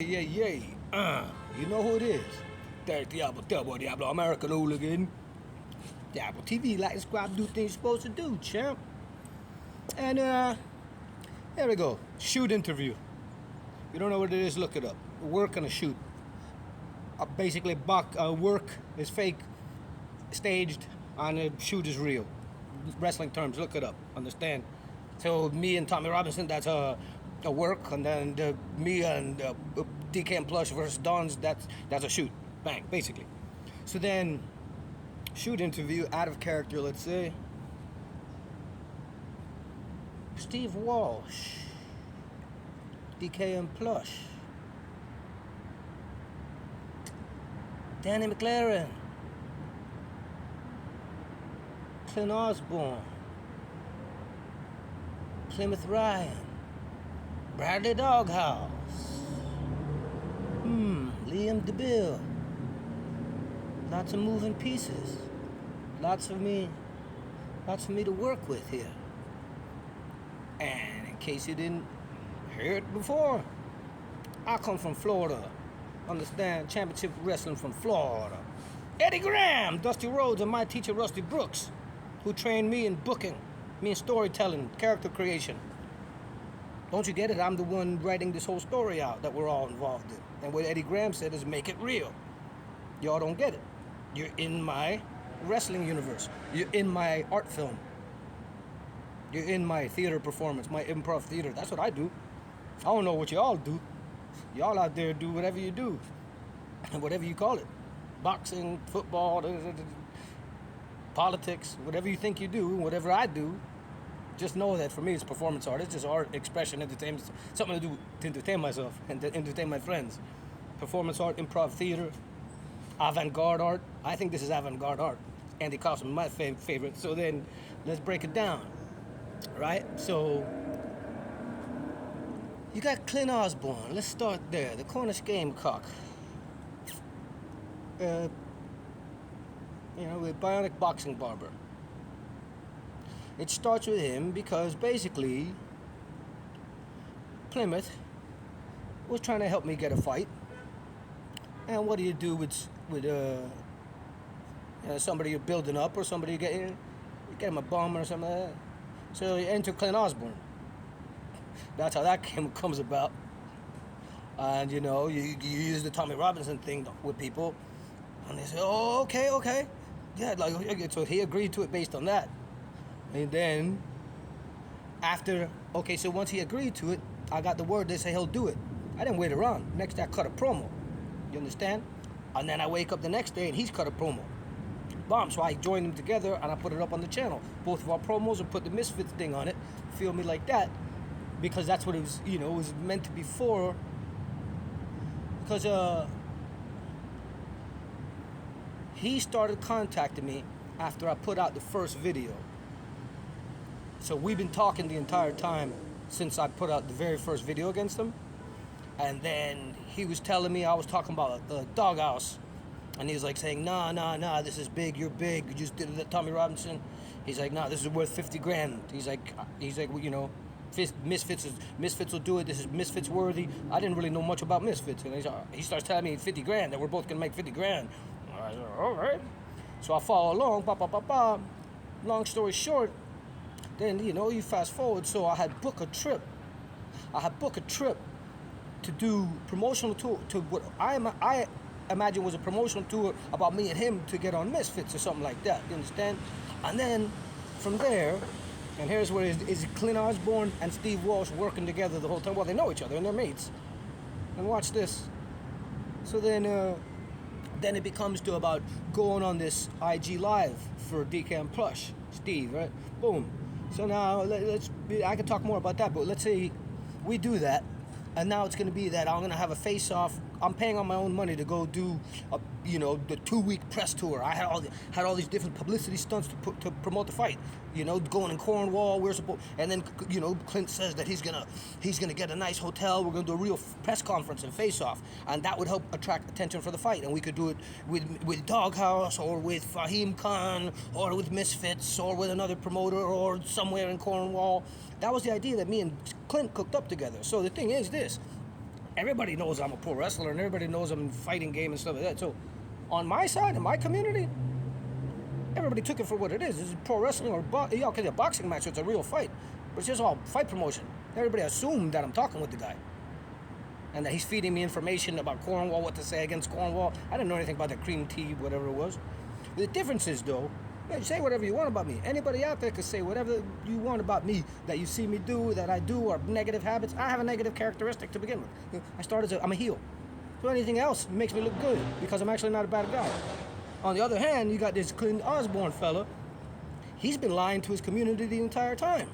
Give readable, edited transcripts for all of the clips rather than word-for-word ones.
You know who it is? Derek Diablo, American Hooligan. Diablo TV, like, subscribe, do things you're supposed to do, champ. And, here we go. Shoot interview. You don't know what it is, look it up. Work and a shoot. Basically, work is fake, staged, and a shoot is real. Wrestling terms, look it up, understand? So, me and Tommy Robinson, that's a work, and then me and DK and Plush versus Dons, that's a shoot. Bang, basically. So then, shoot interview, out of character, let's say. Steve Walsh, DK and Plush, Danny Mclaren, Clint Osborne, Plymouth Ryan, Bradley Doghouse, Liam DeBill. Lots of moving pieces. Lots for me to work with here. And in case you didn't hear it before, I come from Florida. Understand? Championship wrestling from Florida. Eddie Graham, Dusty Rhodes, and my teacher Rusty Brooks, who trained me in booking, me in storytelling, character creation. Don't you get it? I'm the one writing this whole story out that we're all involved in. And what Eddie Graham said is make it real. Y'all don't get it. You're in my wrestling universe. You're in my art film. You're in my theater performance, my improv theater. That's what I do. I don't know what y'all do. Y'all out there do whatever you do. And whatever you call it. Boxing, football, politics, whatever you think you do, whatever I do. Just know that for me it's performance art. It's just art, expression, entertainment. Something to do to entertain myself and to entertain my friends. Performance art, improv theater, avant garde art. I think this is avant garde art. Andy Kaufman, my favorite. So then, let's break it down. Right? So, you got Clint Osborne. Let's start there. The Cornish Gamecock. With bionic boxing barber. It starts with him because basically Plymouth was trying to help me get a fight. And what do you do with somebody you're building up or somebody you get him a bum or something like that? So you enter Clint Osborne. That's how that comes about. And you use the Tommy Robinson thing with people, and they say, "Oh, okay, yeah." So he agreed to it based on that. And then, so once he agreed to it, I got the word they say he'll do it. I didn't wait around. Next day I cut a promo. You understand? And then I wake up the next day and he's cut a promo. Bomb. So I joined them together and I put it up on the channel. Both of our promos and put the Misfits thing on it. Feel me like that. Because that's what it was, it was meant to be for. Because he started contacting me after I put out the first video. So we've been talking the entire time since I put out the very first video against him. And then he was telling me, I was talking about Doghouse. And he was like saying, nah, this is big, you're big. You just did it at Tommy Robinson. He's like, nah, this is worth 50 grand. He's like, well, Misfits will do it. This is Misfits worthy. I didn't really know much about Misfits. And he starts telling me 50 grand, that we're both gonna make 50 grand. I said, all right. So I follow along, Long story short, then, you fast forward, so I had booked a trip to do promotional tour, to what I imagine was a promotional tour about me and him to get on Misfits or something like that, you understand? And then, from there, and here's where is Clint Osborne and Steve Walsh working together the whole time. Well, they know each other and they're mates. And watch this. So then it becomes to about going on this IG Live for DK and Plush, Steve, right? Boom. So now, I can talk more about that, but let's say we do that, and now it's going to be that I'm going to have a face-off. I'm paying on my own money to go do, the 2-week press tour. I had all these different publicity stunts to promote the fight. Going in Cornwall, and then Clint says that he's gonna get a nice hotel. We're gonna do a real press conference and face-off, and that would help attract attention for the fight. And we could do it with Doghouse or with Fahim Khan or with Misfits or with another promoter or somewhere in Cornwall. That was the idea that me and Clint cooked up together. So the thing is this. everybody knows I'm a pro wrestler, and everybody knows I'm in fighting game and stuff like that. So, on my side, in my community, everybody took it for what it is. This is pro wrestling or okay, a boxing match, so it's a real fight. But it's just all fight promotion. Everybody assumed that I'm talking with the guy. And that he's feeding me information about Cornwall, what to say against Cornwall. I didn't know anything about the cream tea, whatever it was. The difference is, though, you say whatever you want about me. Anybody out there can say whatever you want about me, that you see me do, that I do, or negative habits. I have a negative characteristic to begin with. I'm a heel. So anything else makes me look good, because I'm actually not a bad guy. On the other hand, you got this Clint Osborne fella. He's been lying to his community the entire time.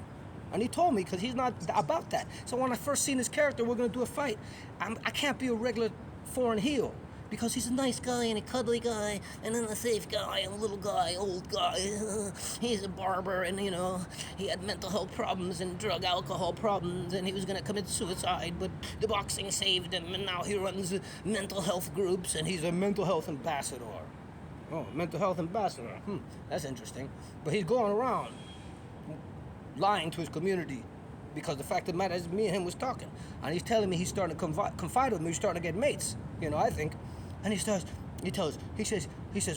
And he told me, because he's not about that. So when I first seen his character, we're going to do a fight. I can't be a regular foreign heel, because he's a nice guy and a cuddly guy, and then a safe guy and a little guy, old guy. He's a barber, and, you know, he had mental health problems and drug alcohol problems, and he was going to commit suicide, but the boxing saved him, and now he runs mental health groups, and he's a mental health ambassador. Oh, mental health ambassador. That's interesting. But he's going around lying to his community, because the fact of the matter is, me and him was talking, and he's telling me he's starting to confide with me. He's starting to get mates, you know, I think. And he says,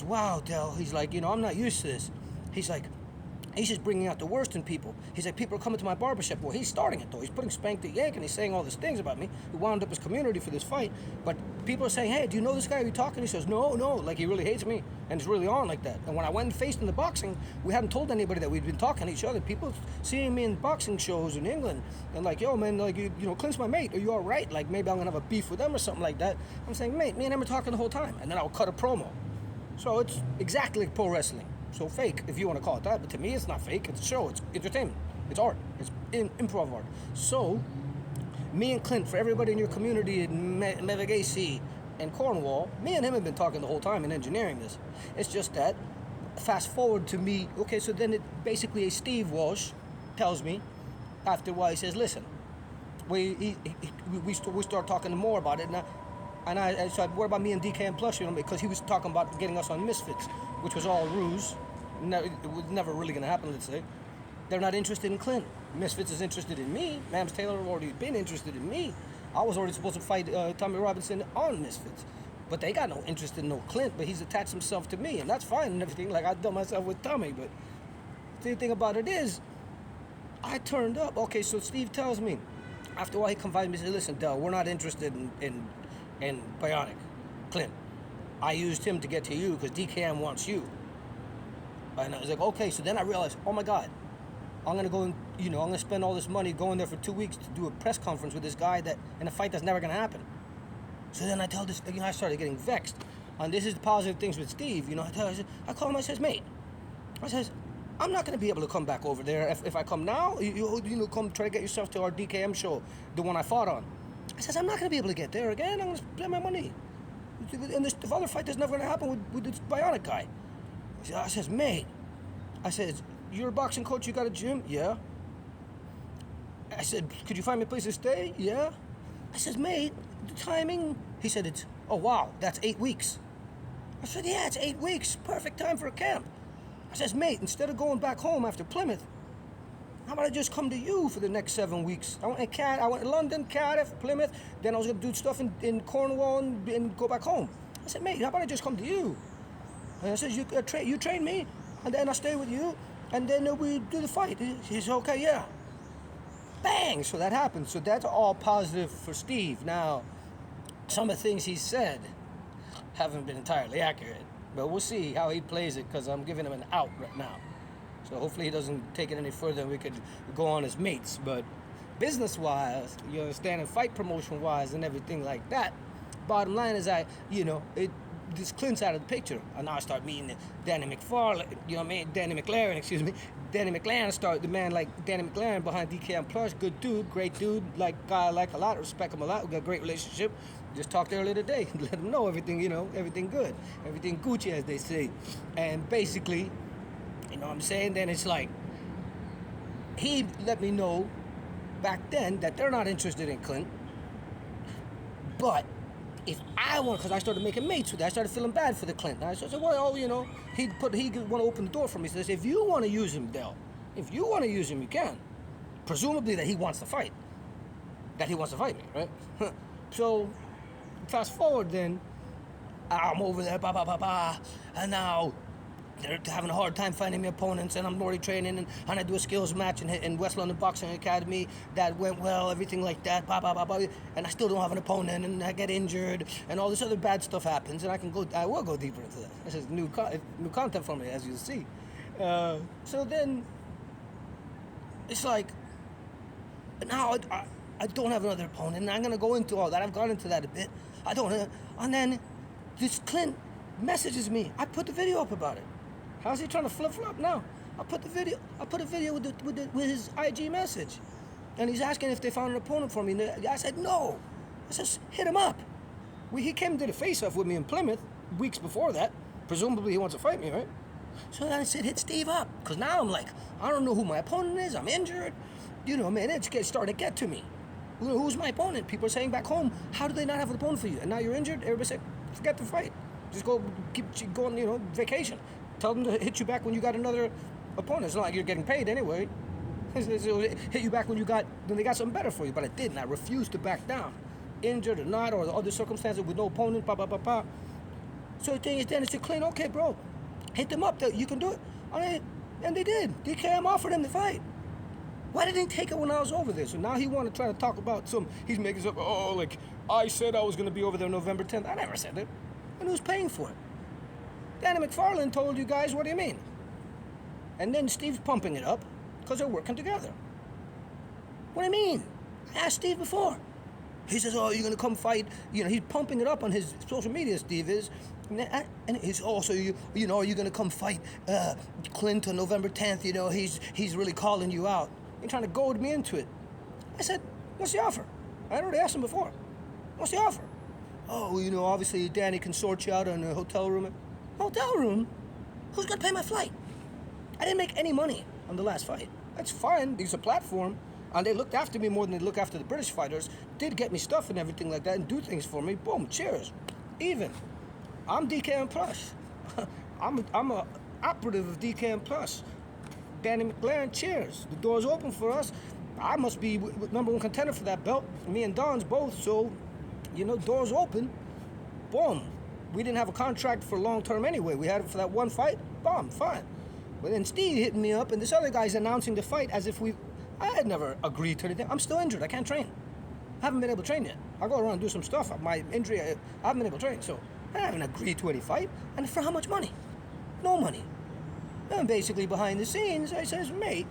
wow, Del, he's like, you know, I'm not used to this. He's like, he's just bringing out the worst in people. He's like, people are coming to my barbershop. Well, he's starting it, though. He's putting Spank the Yank, and he's saying all these things about me. He wound up his community for this fight. But people are saying, hey, do you know this guy you're talking? He says, no, like he really hates me, and it's really on like that. And when I went and faced in the boxing, we hadn't told anybody that we'd been talking to each other. People seeing me in boxing shows in England, and like, yo, man, like, you know, Clint's my mate. Are you all right? Like, maybe I'm going to have a beef with them or something like that. I'm saying, mate, me and him are talking the whole time. And then I'll cut a promo. So it's exactly like pro wrestling. So fake, if you want to call it that, but to me it's not fake, it's a show, it's entertainment, it's art, it's improv art. So, me and Clint, for everybody in your community in Mevagasi and Cornwall, me and him have been talking the whole time and engineering this. It's just that, fast forward to me, okay, so then it basically Steve Walsh tells me, after a while, he says, listen, we start talking more about it, and I said, what about me and DK and Plush, you know, because he was talking about getting us on Misfits, which was all ruse. It was never really going to happen, let's say. They're not interested in Clint. Misfits is interested in me. Mams Taylor already been interested in me. I was already supposed to fight Tommy Robinson on Misfits. But they got no interest in no Clint, but he's attached himself to me, and that's fine and everything, like I've done myself with Tommy. But the thing about it is, I turned up. Okay, so Steve tells me, after a while he confided me, he said, listen, Del, we're not interested in Bionic, Clint. I used him to get to you because DKM wants you. And I was like, okay, so then I realized, oh my God, I'm going to go and, you know, I'm going to spend all this money going there for 2 weeks to do a press conference with this guy that, in a fight that's never going to happen. So then I tell this, you know, I started getting vexed. And this is the positive things with Steve, you know, I call him, I says, mate, I says, I'm not going to be able to come back over there if I come now. You know, come try to get yourself to our DKM show, the one I fought on. I says, I'm not going to be able to get there again. I'm going to spend my money. And this other fight that's never going to happen with this Bionic guy. I says, mate, I said, you're a boxing coach, you got a gym? Yeah. I said, could you find me a place to stay? Yeah. I says, mate, the timing, he said, it's, oh wow, that's 8 weeks. I said, yeah, it's 8 weeks, perfect time for a camp. I says, mate, instead of going back home after Plymouth, how about I just come to you for the next 7 weeks? I went to London, Cardiff, Plymouth, then I was gonna do stuff in Cornwall and go back home. I said, mate, how about I just come to you? And I said, you train me, and then I stay with you, and then we do the fight. He said, okay, yeah. Bang, so that happened. So that's all positive for Steve. Now, some of the things he said haven't been entirely accurate, but we'll see how he plays it, because I'm giving him an out right now. So hopefully he doesn't take it any further and we could go on as mates. But business-wise, you understand, and fight promotion-wise and everything like that, bottom line is this Clint's out of the picture. And now I start meeting Danny McFarlane, you know what I mean? Danny McLaren, Danny McLaren the man like Danny McLaren behind DK and Plush, good dude, great dude, like guy I like a lot, respect him a lot, we got a great relationship. Just talked earlier today, let him know everything, you know, everything good, everything Gucci as they say. And basically, you know what I'm saying, then it's like, he let me know back then that they're not interested in Clint, but if I want, because I started making mates with it, I started feeling bad for the Clint. And I said, well, you know, he want to open the door for me. He says, if you want to use him, Del, if you want to use him, you can. Presumably that he wants to fight. That he wants to fight me, right? So, fast forward then, I'm over there, and now they're having a hard time finding me opponents, and I'm already training, and I do a skills match in West London Boxing Academy that went well, everything like that, and I still don't have an opponent, and I get injured, and all this other bad stuff happens, and I will go deeper into that. This is new content for me, as you see. So then, it's like, now I don't have another opponent, and I'm gonna go into all that. I've gone into that a bit. And then this Clint messages me. I put the video up about it. How's he trying to flip-flop now? I put a video with his IG message, and he's asking if they found an opponent for me. And I said no. I said hit him up. He came and did a face-off with me in Plymouth weeks before that. Presumably he wants to fight me, right? So then I said hit Steve up, because now I'm like, I don't know who my opponent is. I'm injured. You know, man, it's starting to get to me. Who's my opponent? People are saying back home, how do they not have an opponent for you? And now you're injured. Everybody say, forget the fight. Just go keep going, you know, vacation. Tell them to hit you back when you got another opponent. It's not like you're getting paid anyway. It'll hit you back when they got something better for you. But I didn't. I refused to back down. Injured or not, or the other circumstances with no opponent, So the thing is, then it's a Clint, okay, bro, hit them up. You can do it. And they did. DKM offered him the fight. Why didn't he take it when I was over there? So now he want to try to talk about he's making stuff, oh, like, I said I was going to be over there November 10th. I never said that. And who's paying for it? Danny McFarlane told you guys, what do you mean? And then Steve's pumping it up because they're working together. What do you mean? I asked Steve before. He says, oh, you're going to come fight. You know, he's pumping it up on his social media, Steve is. And he's also, you know, are you going to come fight Clint on November 10th? You know, he's really calling you out. He's trying to goad me into it. I said, what's the offer? I already asked him before. What's the offer? Oh, you know, obviously Danny can sort you out in a hotel room. Hotel room? Who's going to pay my flight? I didn't make any money on the last fight. That's fine. It's a platform. And they looked after me more than they look after the British fighters. Did get me stuff and everything like that and do things for me. Boom, cheers. Even. I'm DKM Plus. I'm a operative of DKM Plus. Danny Mclaren, cheers. The door's open for us. I must be #1 contender for that belt. Me and Don's both, so, you know, doors open. Boom. We didn't have a contract for long term anyway. We had it for that one fight. Boom, fine. But then Steve hitting me up, and this other guy's announcing the fight as if I had never agreed to anything. I'm still injured. I can't train. I haven't been able to train yet. I go around and do some stuff. My injury, I haven't been able to train, so I haven't agreed to any fight. And for how much money? No money. And basically behind the scenes, I says, mate,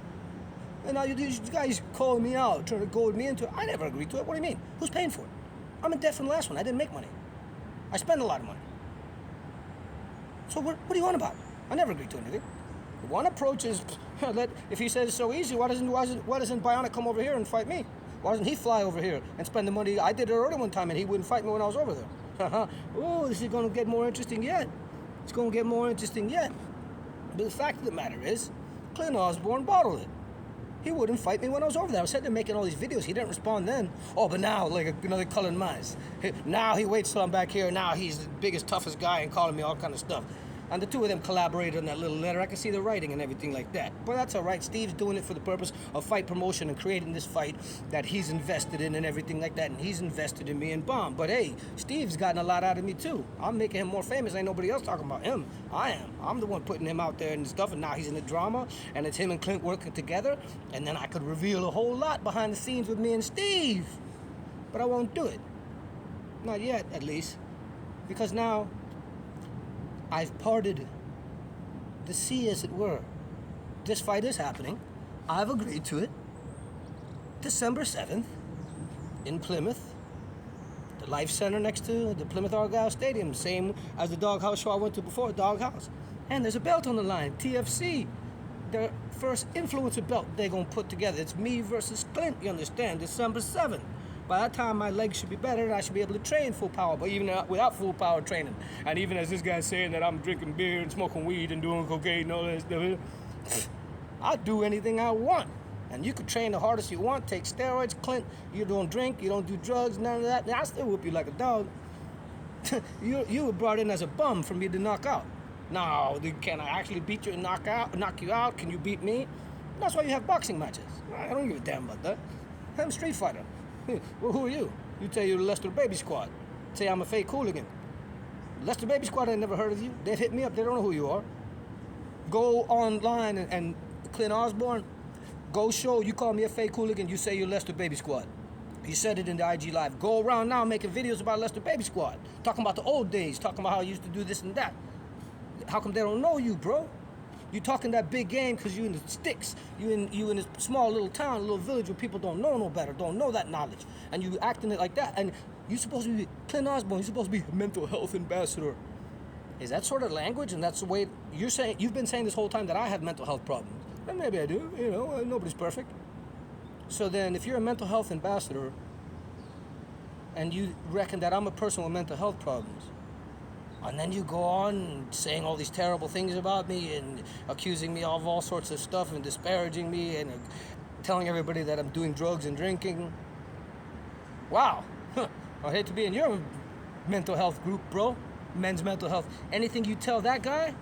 and now these guys calling me out, trying to goad me into it. I never agreed to it. What do you mean? Who's paying for it? I'm in debt from the last one. I didn't make money. I spend a lot of money. So what do you want about? I never agreed to anything. One approach is, if he says it's so easy, why doesn't Bionic come over here and fight me? Why doesn't he fly over here and spend the money? I did it already one time, and he wouldn't fight me when I was over there. Oh, this is going to get more interesting yet. It's going to get more interesting yet. But the fact of the matter is, Clint Osborne bottled it. He wouldn't fight me when I was over there. I was sitting there making all these videos. He didn't respond then. Oh, but now, like another Cullen Mize. Now he waits till I'm back here. Now he's the biggest, toughest guy and calling me all kind of stuff. And the two of them collaborated on that little letter. I can see the writing and everything like that. But that's all right. Steve's doing it for the purpose of fight promotion and creating this fight that he's invested in and everything like that. And he's invested in me and Bomb. But hey, Steve's gotten a lot out of me too. I'm making him more famous. Ain't nobody else talking about him. I am. I'm the one putting him out there and stuff. And now he's in the drama. And it's him and Clint working together. And then I could reveal a whole lot behind the scenes with me and Steve. But I won't do it. Not yet, at least. Because now I've parted the sea, as it were. This fight is happening. I've agreed to it. December 7th in Plymouth. The Life Center next to the Plymouth Argyle Stadium. Same as the Doghouse show I went to before, Doghouse. And there's a belt on the line, TFC. Their first influencer belt they're going to put together. It's me versus Clint, you understand, December 7th. By that time, my legs should be better, and I should be able to train full power, but even without full power training. And even as this guy's saying that I'm drinking beer and smoking weed and doing cocaine and all that stuff, I'll do anything I want. And you could train the hardest you want, take steroids, Clint, you don't drink, you don't do drugs, none of that, and I still whoop you like a dog. You were brought in as a bum for me to knock out. No, can I actually beat you and knock you out? Can you beat me? That's why you have boxing matches. I don't give a damn about that. I'm a street fighter. Well, who are you? You tell you the Lester Baby Squad. Say I'm a fake hooligan. Lester Baby Squad ain't never heard of you. They've hit me up. They don't know who you are. Go online and Clint Osborne, go show you call me a fake hooligan. You say you're Lester Baby Squad. You said it in the IG Live. Go around now making videos about Lester Baby Squad. Talking about the old days. Talking about how you used to do this and that. How come they don't know you, bro? You talking that big game because you in the sticks. You in a small little town, a little village where people don't know no better, don't know that knowledge. And you acting it like that. And you supposed to be, Clint Osborne, you're supposed to be a mental health ambassador. Is that sort of language? And that's the way you're saying, you've been saying this whole time that I have mental health problems. And maybe I do, you know, nobody's perfect. So then if you're a mental health ambassador and you reckon that I'm a person with mental health problems, and then you go on saying all these terrible things about me and accusing me of all sorts of stuff and disparaging me and telling everybody that I'm doing drugs and drinking. Wow. I hate to be in your mental health group, bro. Men's mental health. Anything you tell that guy?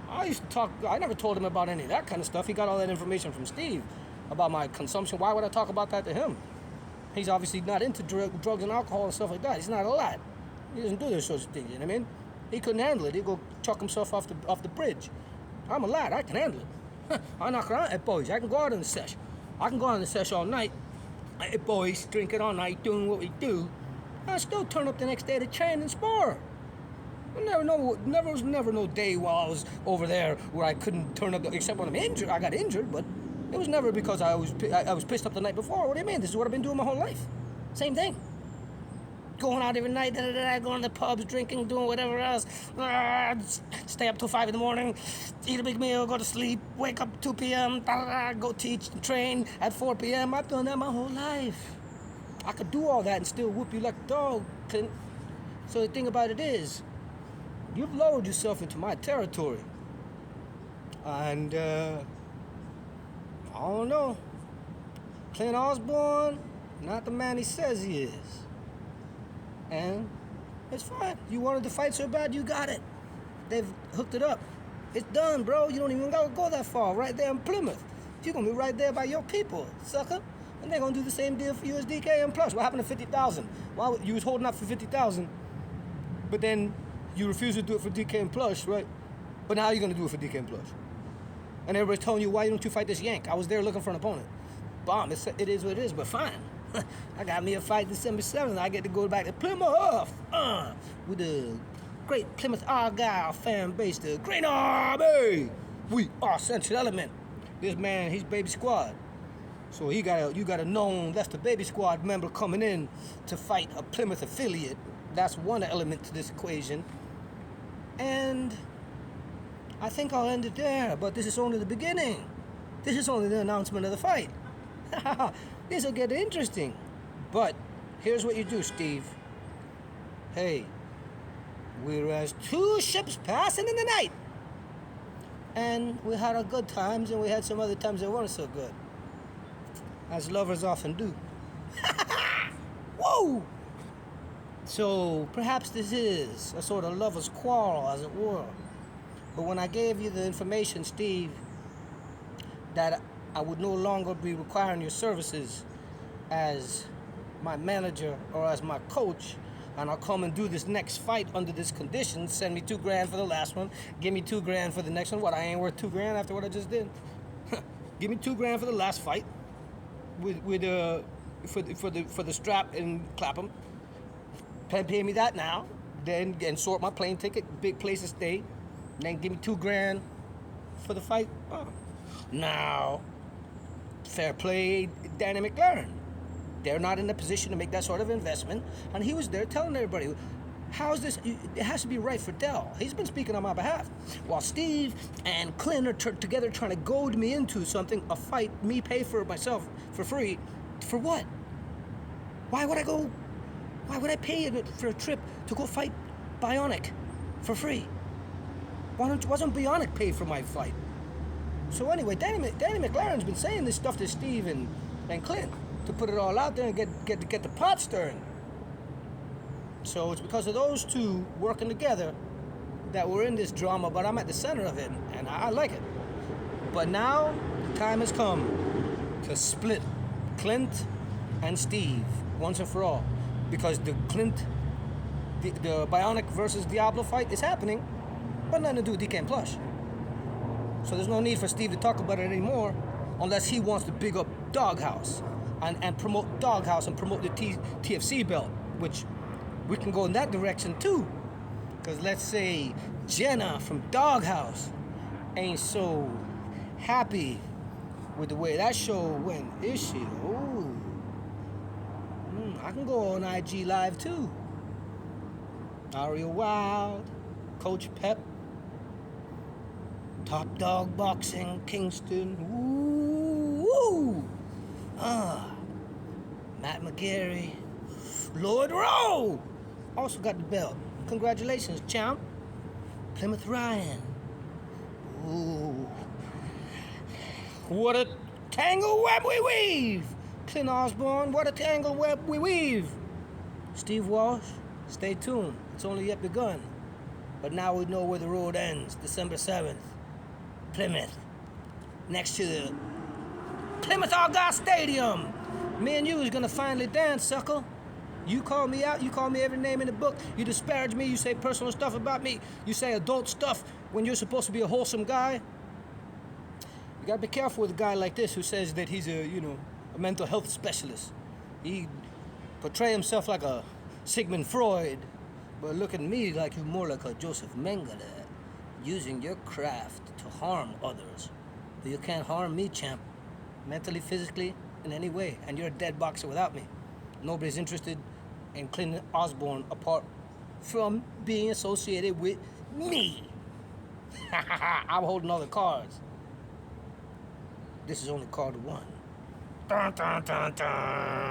I never told him about any of that kind of stuff. He got all that information from Steve about my consumption. Why would I talk about that to him? He's obviously not into drugs and alcohol and stuff like that. He's not a lad. He doesn't do those sorts of things, you know what I mean? He couldn't handle it. He'd go chuck himself off the bridge. I'm a lad. I can handle it. I knock around. Hey, boys, I can go out in the sesh. I can go out in the sesh all night. Hey, boys, drinking all night, doing what we do. I still turn up the next day to train and spar. There was never no day while I was over there where I couldn't turn up, except when I'm injured. I got injured, but it was never because I was pissed up the night before. What do you mean? This is what I've been doing my whole life. Same thing. Going out every night, going to the pubs, drinking, doing whatever else. Stay up till 5 in the morning, eat a big meal, go to sleep, wake up 2 p.m., go teach, train at 4 p.m. I've done that my whole life. I could do all that and still whoop you like a dog, Clint. So the thing about it is, you've lowered yourself into my territory. And, I don't know. Clint Osborne, not the man he says he is. And it's fine. You wanted to fight so bad, you got it. They've hooked it up. It's done, bro. You don't even gotta go that far. Right there in Plymouth. You're gonna be right there by your people, sucker. And they're gonna do the same deal for you as DK and Plush. What happened to 50,000? Well, you was holding out for 50,000, but then you refused to do it for DK and Plush, right? But now you're gonna do it for DK and Plush. And everybody's telling you, why don't you fight this yank? I was there looking for an opponent. Bomb, it is what it is, but fine. I got me a fight December 7th. I get to go back to Plymouth with the great Plymouth Argyle fan base, the Green Army. We are Central Element. This man, he's Baby Squad. So you got a known Lester Baby Squad member coming in to fight a Plymouth affiliate. That's one element to this equation. And I think I'll end it there, but this is only the beginning. This is only the announcement of the fight. This will get interesting. But here's what you do, Steve. Hey, we're as two ships passing in the night. And we had our good times, and we had some other times that weren't so good. As lovers often do. Whoa! So perhaps this is a sort of lover's quarrel, as it were. But when I gave you the information, Steve, that I would no longer be requiring your services as my manager or as my coach, and I'll come and do this next fight under this condition, send me $2 grand for the last one, give me $2 grand for the next one. What, I ain't worth $2 grand after what I just did? Give me $2 grand for the last fight for the strap and clap 'em. Pay me that now, then and sort my plane ticket, big place to stay, and then give me $2 grand for the fight. Oh. Now, fair play, Danny Mclaren. They're not in a position to make that sort of investment, and he was there telling everybody, how's this? It has to be right for Dell. He's been speaking on my behalf. While Steve and Clint are together trying to goad me into something, a fight, me pay for it myself for free. For what? Why would I go? Why would I pay for a trip to go fight Bionic for free? Wasn't Bionic paid for my fight? So anyway, Danny Mclaren's been saying this stuff to Steve and Clint to put it all out there and get the pot stirring. So it's because of those two working together that we're in this drama, but I'm at the center of it, and I like it. But now, the time has come to split Clint and Steve once and for all. because the Clint, the Bionic versus Diablo fight is happening, but nothing to do with DK and Plush. So there's no need for Steve to talk about it anymore, unless he wants to big up Doghouse and promote Doghouse and promote the TFC belt, which we can go in that direction too. Because let's say Jenna from Doghouse ain't so happy with the way that show went, is she? Ooh. I can go on IG Live too. Aria Wild, Coach Pep, Top Dog Boxing, Kingston. Ooh. Matt McGarry, Lloyd Rowe. Also got the belt. Congratulations, champ. Plymouth Ryan. Ooh. What a tangle web we weave. Clint Osborne, what a tangle web we weave. Steve Walsh, stay tuned. It's only yet begun. But now we know where the road ends. December 7th. Plymouth. Next to the Plymouth Argyle Stadium. Me and you is gonna finally dance, sucker. You call me out, you call me every name in the book, you disparage me, you say personal stuff about me, you say adult stuff when you're supposed to be a wholesome guy. You gotta be careful with a guy like this who says that he's a mental health specialist. He portray himself like a Sigmund Freud, but look at me like you're more like a Joseph Mengele, using your craft to harm others. But you can't harm me, champ, mentally, physically, in any way, and you're a dead boxer without me. Nobody's interested in Clint Osborne apart from being associated with me. I'm holding all the cards. This is only card one. Dun, dun, dun, dun.